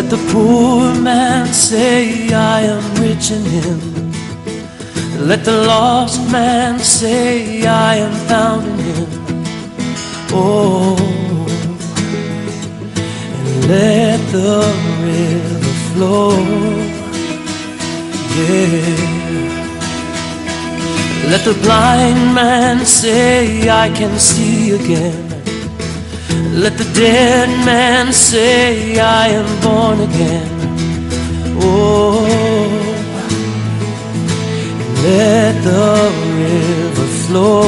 Let the poor man say, I am rich in him. Let the lost man say, I am found in him. Oh, and let the river flow. Yeah. Let the blind man say, I can see again. Let the dead man say, I am born again. Oh, let the river flow.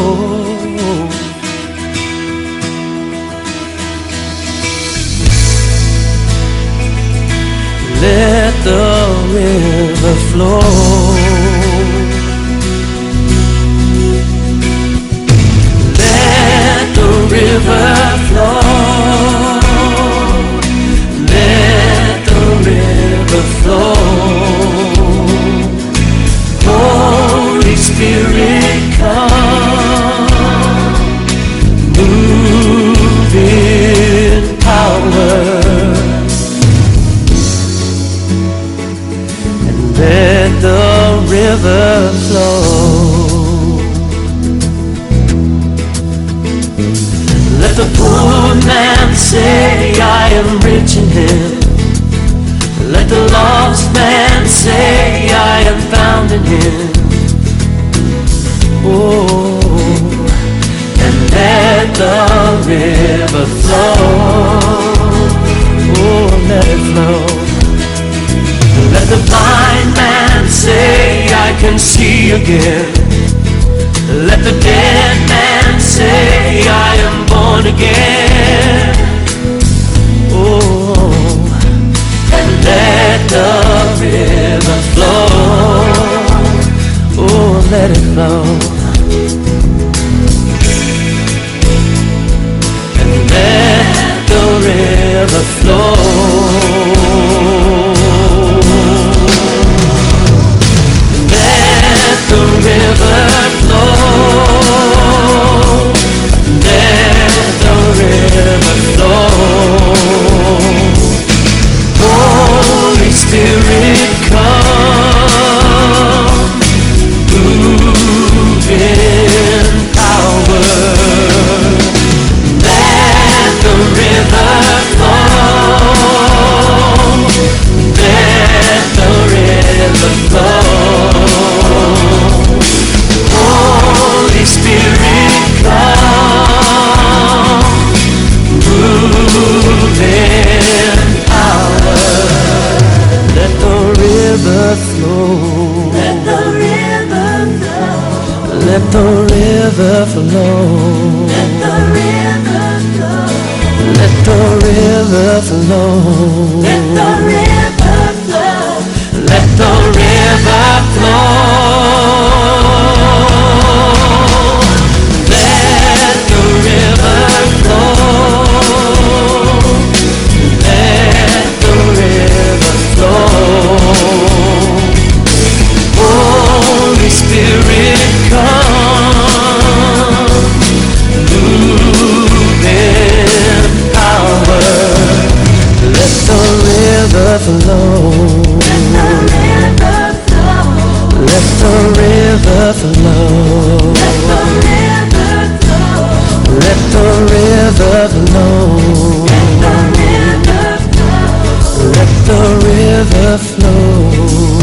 Let the river flow. Let the river flow. Let the river flow. Holy Spirit, come, move in power. Let the river flow. Let the poor man say, I am rich in him. Let the lost man say, I am found in him. Oh, and let the river flow. Oh, let it flow. Let the blind man say, I can see again. Let the dead man say, I am born again. Oh, and let the river flow. Oh, let it flow. And let the river flow. The river flow. Let the river flow. Holy Spirit, come, move in power. Let the river flow. Let the river flow. Holy Spirit, come, move in power. Let the river flow. Let the river flow. Let the river flow. Let the river flow. Let the river flow. Let the river flow. Holy Spirit, come, move in power. Let the river flow. Let the river flow. Let the river flow. Let the river flow.